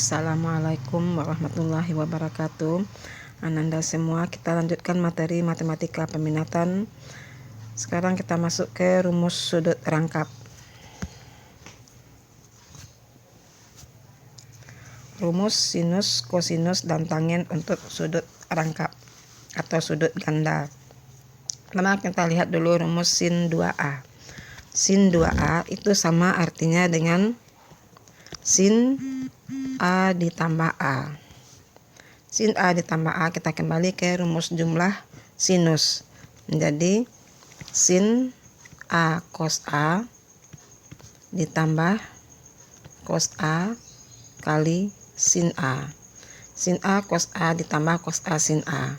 Assalamualaikum warahmatullahi wabarakatuh. Ananda semua, kita lanjutkan materi matematika peminatan. Sekarang kita masuk ke rumus sudut rangkap. Rumus sinus, kosinus, dan tangen untuk sudut rangkap atau sudut ganda. Pertama kita lihat dulu rumus sin 2A. Sin 2A itu sama artinya dengan sin A ditambah A. Sin A ditambah A, kita kembali ke rumus jumlah sinus. Menjadi sin A cos A ditambah cos A kali sin A. Sin A cos A ditambah cos A sin A.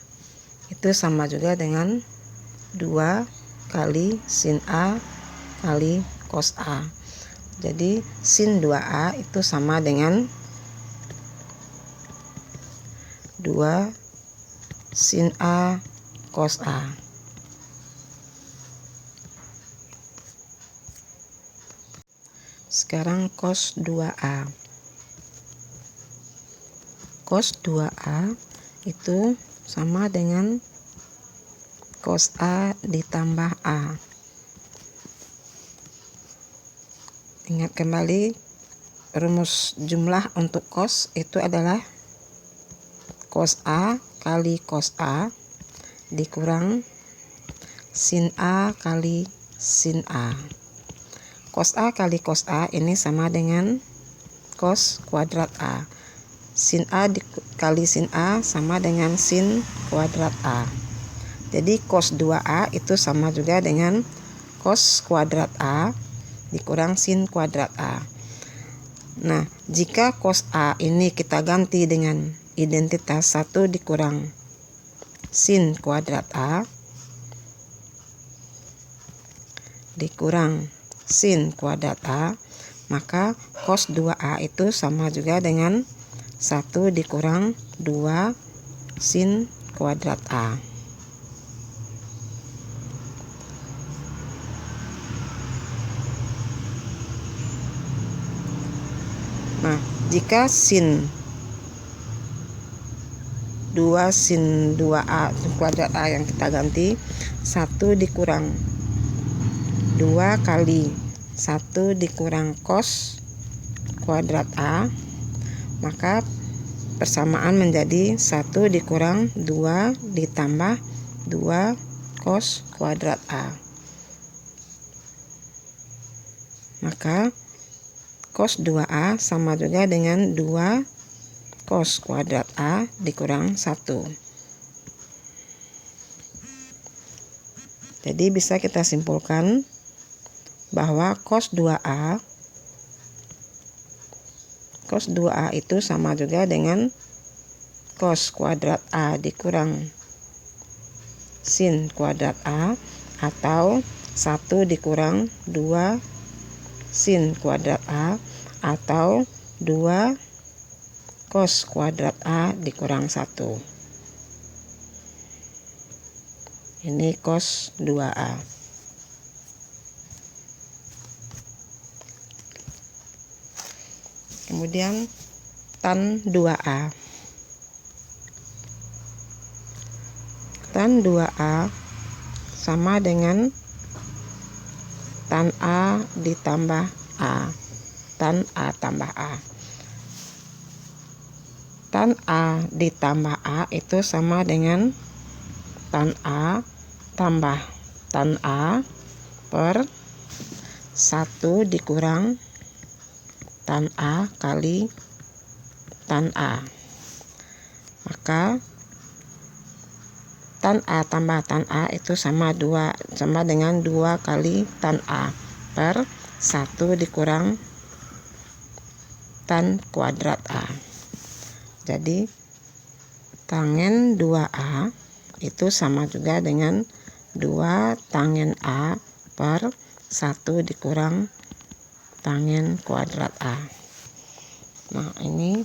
Itu sama juga dengan 2 kali sin A kali cos A. Jadi sin 2A itu sama dengan 2 sin A cos A. Sekarang cos 2A. Cos 2A itu sama dengan cos A ditambah A. Ingat kembali, rumus jumlah untuk cos itu adalah cos A kali cos A dikurang sin A kali sin A. Cos A kali cos A ini sama dengan cos kuadrat A. Sin A kali sin A sama dengan sin kuadrat A. Jadi cos 2A itu sama juga dengan cos kuadrat A dikurang sin kuadrat A. Nah, jika cos A ini kita ganti dengan identitas 1 dikurang sin kuadrat A dikurang sin kuadrat A, maka cos 2A itu sama juga dengan 1 dikurang 2 sin kuadrat A. Nah, jika sin 2 sin 2A kuadrat A yang kita ganti 1 dikurang 2 kali 1 dikurang cos kuadrat A, maka persamaan menjadi 1 dikurang 2 ditambah 2 cos kuadrat A. Maka cos 2A sama juga dengan 2 cos kuadrat A dikurang 1. Jadi bisa kita simpulkan bahwa cos 2A itu sama juga dengan cos kuadrat A dikurang sin kuadrat A, atau 1 dikurang 2 sin kuadrat A, atau 2 cos kuadrat A dikurang 1. Ini cos 2A. Kemudian tan 2A. Tan 2A sama dengan tan A ditambah A. Tan A tambah A. Tan A ditambah A itu sama dengan tan A tambah tan A per 1 dikurang tan A kali tan A. Maka tan A tambah tan A itu sama dengan 2 kali tan A per 1 dikurang tan kuadrat A. Jadi tangen 2A itu sama juga dengan 2 tangen A per 1 dikurang tangen kuadrat A. Nah, ini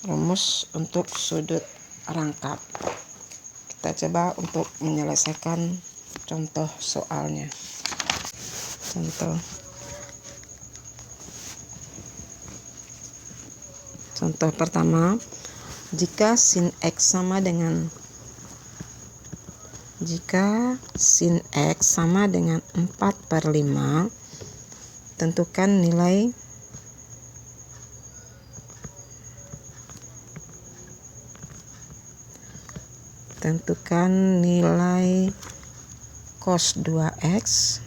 rumus untuk sudut rangkap. Kita coba untuk menyelesaikan contoh soalnya. Contoh Contoh pertama, jika sin X sama dengan 4/5, tentukan nilai cos 2X,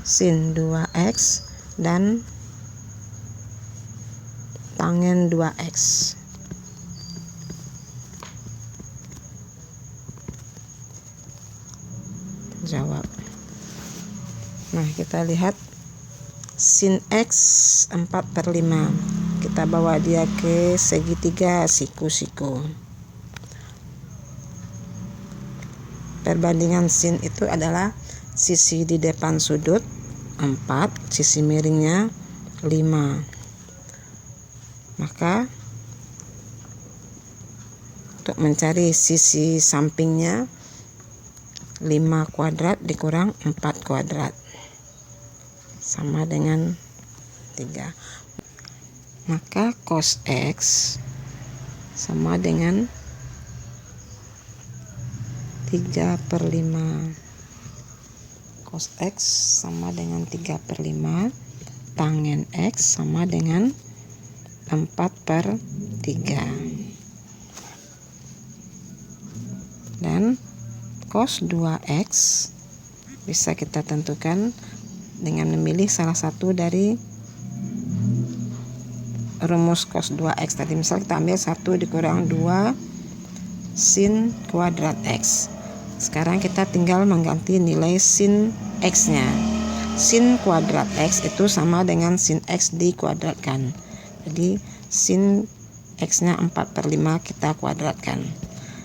sin 2X, dan tangen 2X. Jawab. Nah, kita lihat sin X 4/5. Kita bawa dia ke segitiga siku-siku. Perbandingan sin itu adalah sisi di depan sudut 4, sisi miringnya 5. Maka untuk mencari sisi sampingnya, 5 kuadrat dikurang 4 kuadrat sama dengan 3. Maka cos X sama dengan 3/5. Cos X sama dengan 3/5. Tangen X sama dengan 4/3. Dan cos 2X bisa kita tentukan dengan memilih salah satu dari rumus cos 2X tadi. Misal kita ambil 1 dikurang 2 sin kuadrat X. Sekarang kita tinggal mengganti nilai sin X-nya. Sin kuadrat X itu sama dengan sin X dikuadratkan. Jadi sin X-nya 4/5 kita kuadratkan.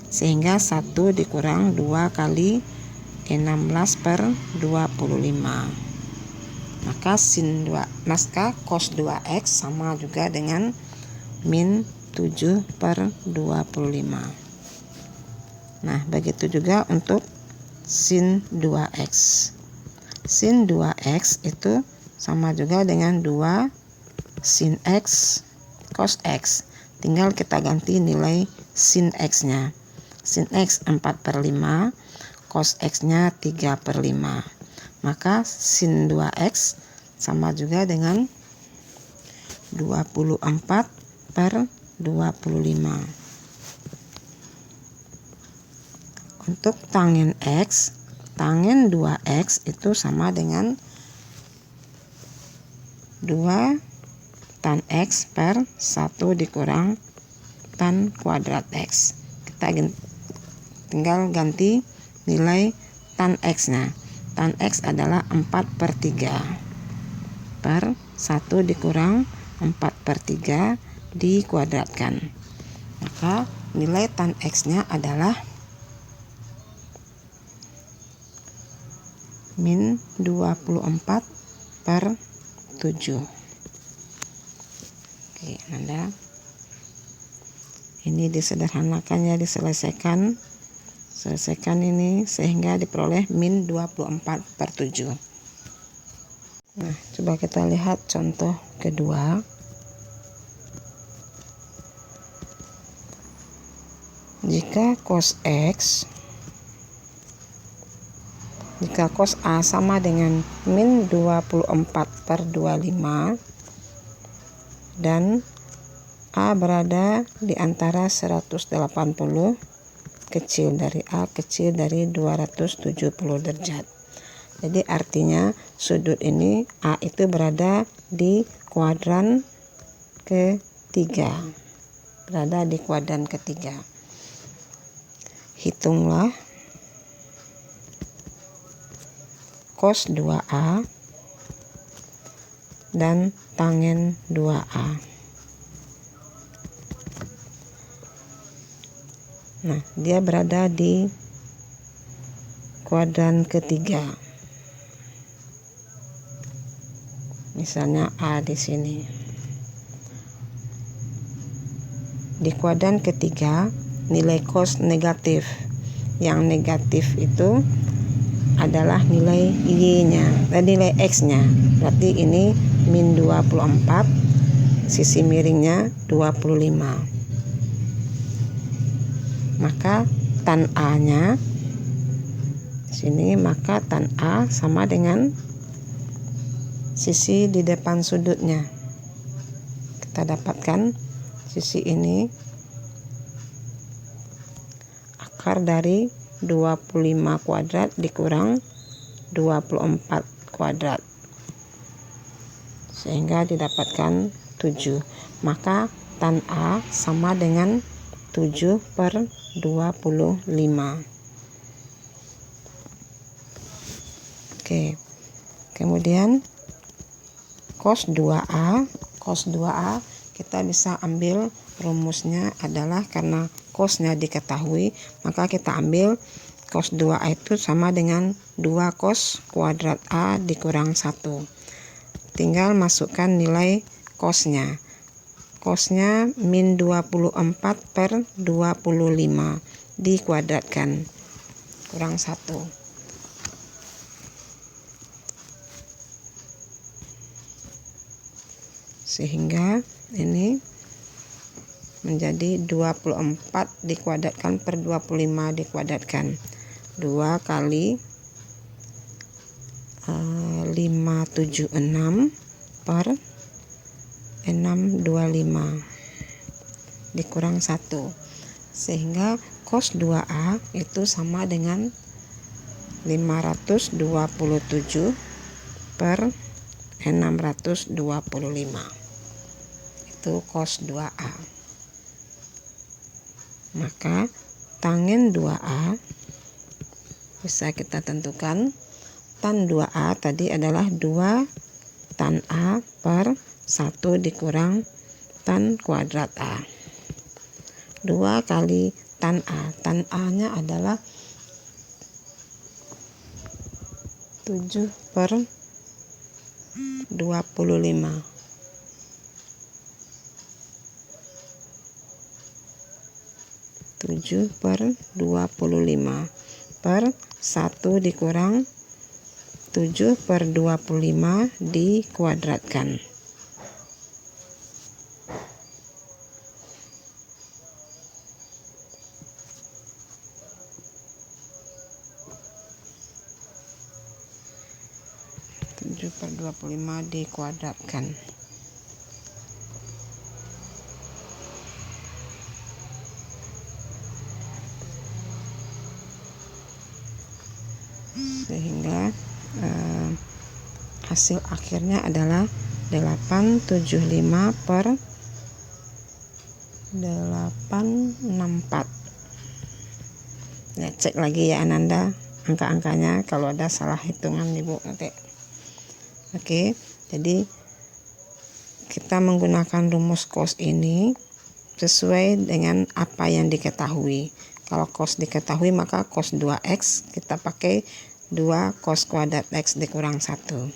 Sehingga 1 dikurang 2 kali 16/25. Maka cos 2X sama juga dengan min 7/25. Nah, begitu juga untuk sin 2X. Sin 2X itu sama juga dengan 2 sin X cos X. Tinggal kita ganti nilai sin X-nya. Sin X 4/5, cos X-nya 3/5. Maka sin 2X sama juga dengan 24/25. Untuk tangen X, tangen 2X itu sama dengan 2 tan X per 1 dikurang tan kuadrat X. Kita tinggal ganti nilai tan X-nya. Tan X adalah 4/3 per 1 dikurang 4/3 dikuadratkan. Maka nilai tan X-nya adalah min 24/7. Oke, Anda. Ini disederhanakannya, diselesaikan ini sehingga diperoleh min 24/7. Nah, coba kita lihat contoh kedua. Jika cos A sama dengan min 24/25 dan A berada di antara 180 kecil dari A kecil dari 270 derajat. Jadi artinya sudut ini A itu berada di kuadran ketiga. Hitunglah cos 2A dan tangen 2A. Nah, dia berada di kuadran ketiga. Misalnya A di sini. Di kuadran ketiga, nilai cos negatif. Yang negatif itu adalah nilai Y-nya, nilai X-nya. Berarti ini min 24 sisi miringnya 25. Maka tan A-nya sini, maka tan A sama dengan sisi di depan sudutnya. Kita dapatkan sisi ini akar dari 25 kuadrat dikurang 24 kuadrat, sehingga didapatkan 7. Maka tan A sama dengan 7/25. Oke. Kemudian cos 2A. Cos 2A kita bisa ambil rumusnya adalah karena cosnya diketahui, maka kita ambil cos 2A itu sama dengan 2 cos kuadrat A dikurang 1. Tinggal masukkan nilai cosnya. Cosnya min 24/25 dikuadratkan kurang 1. Sehingga ini menjadi 24 dikuadratkan per 25 dikuadratkan. 2 kali 576 per 625 dikurang 1. Sehingga cos 2A itu sama dengan 527 per 625. Itu cos 2A. Maka tangen 2A bisa kita tentukan. Tan 2A tadi adalah 2 tan A per 1 dikurang tan kuadrat A. 2 kali tan A. Tan A-nya adalah 7/25. 7/25 per 1 dikurang 7/25 dikuadratkan. Dikuadratkan. Sehingga hasil akhirnya adalah 875 per 864. Ya, cek lagi ya Ananda angka-angkanya, kalau ada salah hitungan Ibu nanti. Oke, jadi kita menggunakan rumus cos ini sesuai dengan apa yang diketahui. Kalau cos diketahui, maka cos 2x kita pakai 2 cos kuadrat x dikurang 1.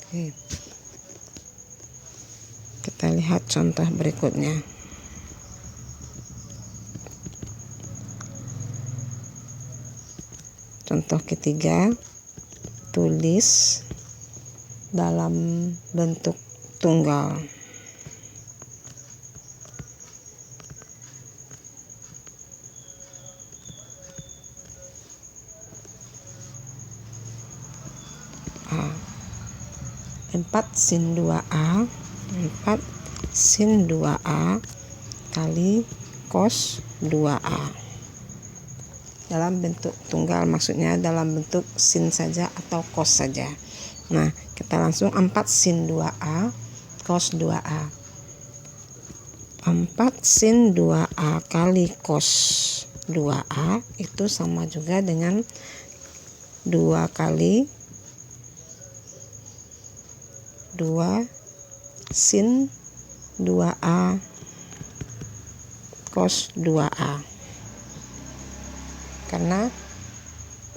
Oke. Kita lihat contoh berikutnya. Contoh ketiga, tulis dalam bentuk tunggal. A. 4 sin 2A 4 sin 2A kali cos 2A. Dalam bentuk tunggal, maksudnya dalam bentuk sin saja atau cos saja. Nah, kita langsung 4 sin 2A cos 2A. 4 sin 2A kali cos 2A itu sama juga dengan 2 kali 2 sin 2A cos 2A. Karena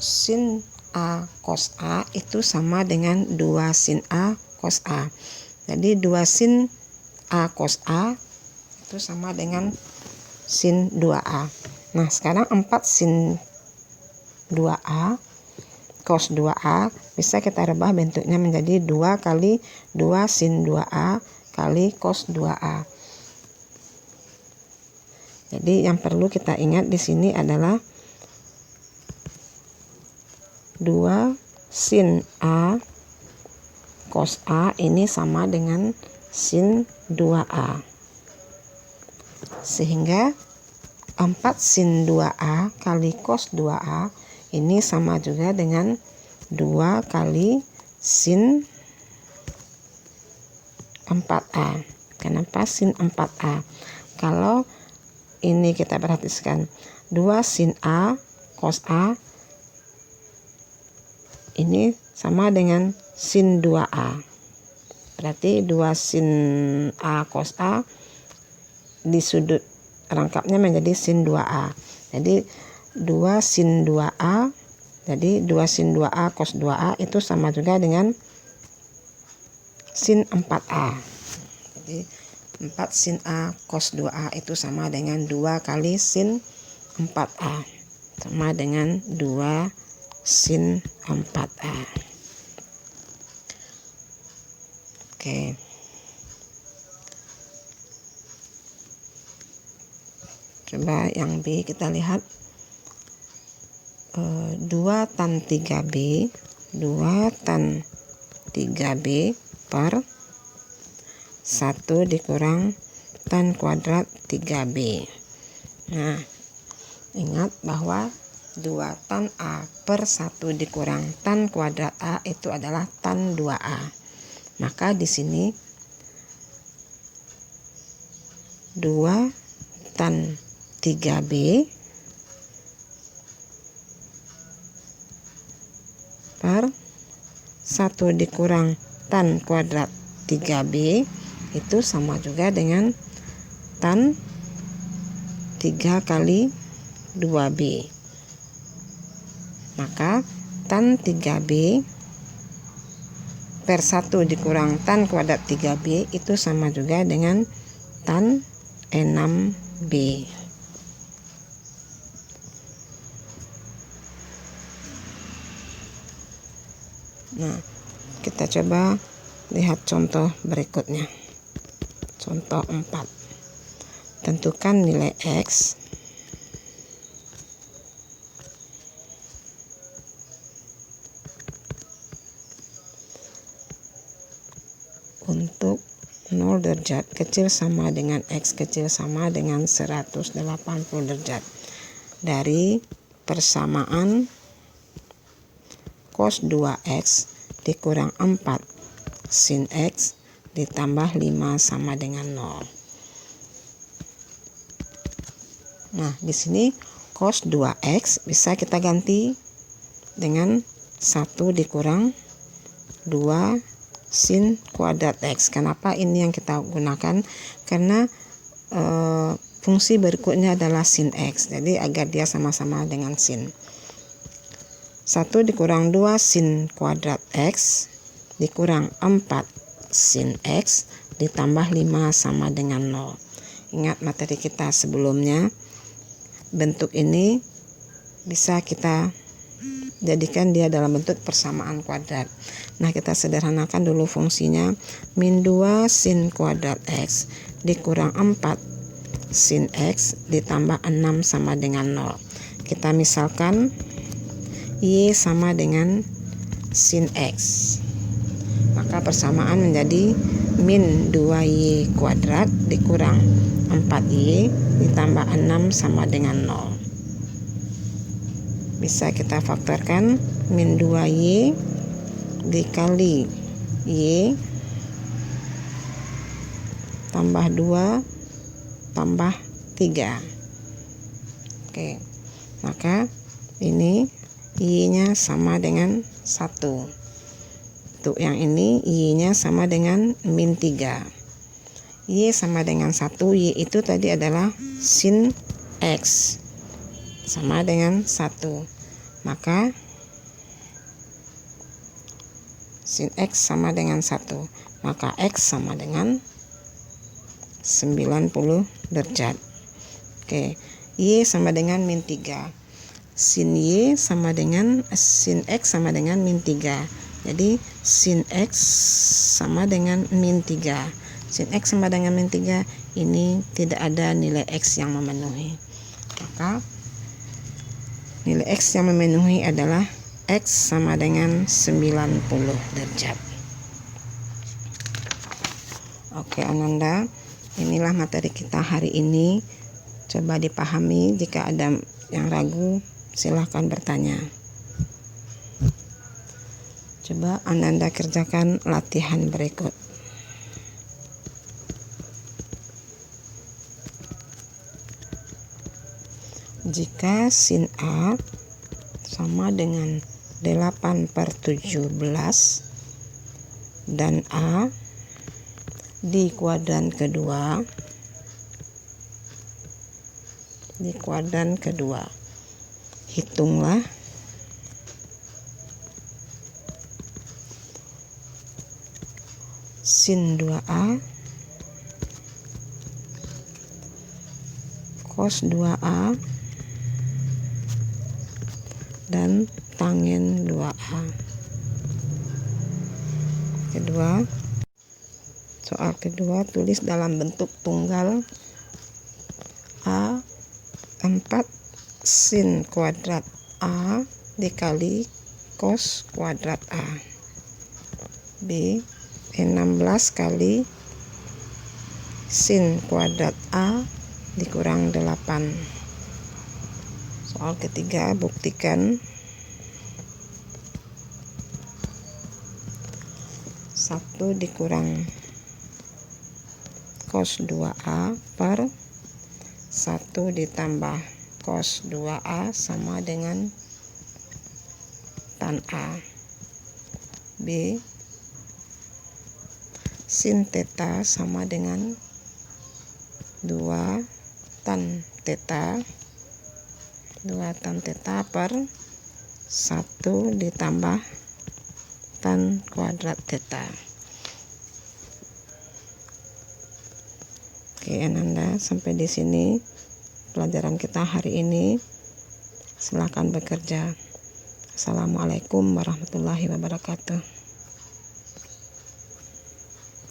sin A cos A itu sama dengan 2 sin A cos A. Jadi 2 sin A cos A itu sama dengan sin 2A. Nah, sekarang 4 sin 2A cos 2A, bisa kita rubah bentuknya menjadi 2 kali 2 sin 2A kali cos 2A. Jadi yang perlu kita ingat di sini adalah 2 sin A cos A ini sama dengan sin 2A. Sehingga 4 sin 2A kali cos 2A ini sama juga dengan 2 kali sin 4A. Kenapa sin 4A? Kalau ini kita perhatikan 2 sin A cos A ini sama dengan sin 2A. Berarti 2 sin A cos A di sudut rangkapnya menjadi sin 2A. Jadi 2 sin 2A, jadi 2 sin 2A cos 2A itu sama juga dengan sin 4A. Jadi 4 sin A cos 2A itu sama dengan 2 kali sin 4A. Sama dengan 2 sin 4A. Oke. Coba yang B kita lihat. 2 tan 3B 2 tan 3B per 1 dikurang tan kuadrat 3B. Nah, ingat bahwa 2 tan A per 1 dikurang tan kuadrat A itu adalah tan 2A. Maka di sini 2 tan 3B per 1 dikurang tan kuadrat 3B itu sama juga dengan tan 3 kali 2B. Maka tan 3B per 1 dikurang tan kuadrat 3B itu sama juga dengan tan 6B. Nah, kita coba lihat contoh berikutnya. Contoh 4. Tentukan nilai X untuk 0 derajat kecil sama dengan X kecil sama dengan 180 derajat dari persamaan cos 2X dikurang 4 sin X ditambah 5 sama dengan 0. Nah, di sini cos 2X bisa kita ganti dengan 1 dikurang 2 sin kuadrat X. Kenapa ini yang kita gunakan? Karena fungsi berikutnya adalah sin X. Jadi agar dia sama-sama dengan sin. 1 dikurang 2 sin kuadrat X dikurang 4 sin X ditambah 5 sama dengan 0. Ingat materi kita sebelumnya, bentuk ini bisa kita jadikan dia dalam bentuk persamaan kuadrat. Nah, kita sederhanakan dulu fungsinya. Min 2 sin kuadrat X dikurang 4 sin X ditambah 6 sama dengan 0. Kita misalkan Y sama dengan sin X. Maka persamaan menjadi min 2Y kuadrat dikurang 4Y ditambah 6 sama dengan 0. Bisa kita faktorkan min 2Y dikali Y tambah 2 tambah 3. Oke, maka ini Y-nya sama dengan 1. Untuk yang ini Y-nya sama dengan min 3. Y sama dengan 1. Y itu tadi adalah sin X sama dengan 1. Maka sin X sama dengan 1. Maka X sama dengan 90 derajat. Oke, Y sama dengan min 3. sin Y sama dengan sin X sama dengan min 3. Jadi sin X sama dengan min 3. Sin X sama dengan min 3, ini tidak ada nilai X yang memenuhi. Maka nilai X yang memenuhi adalah X sama dengan 90 derajat. Oke Ananda, inilah materi kita hari ini. Coba dipahami, jika ada yang ragu silahkan bertanya. Coba Ananda kerjakan latihan berikut. Jika sin A sama dengan 8/17 dan A di kuadran kedua, hitunglah sin 2A, cos 2A, dan tangen 2A. Soal kedua, tulis dalam bentuk tunggal A 4 sin kuadrat A dikali cos kuadrat A. B 16 kali sin kuadrat A dikurang 8. Soal ketiga, buktikan 1 dikurang cos 2A per 1 ditambah cos 2A sama dengan tan A. B sin theta sama dengan 2 tan theta per 1 ditambah tan kuadrat theta. Oke Ananda, sampai di sini pelajaran kita hari ini. Silakan bekerja. Assalamualaikum warahmatullahi wabarakatuh.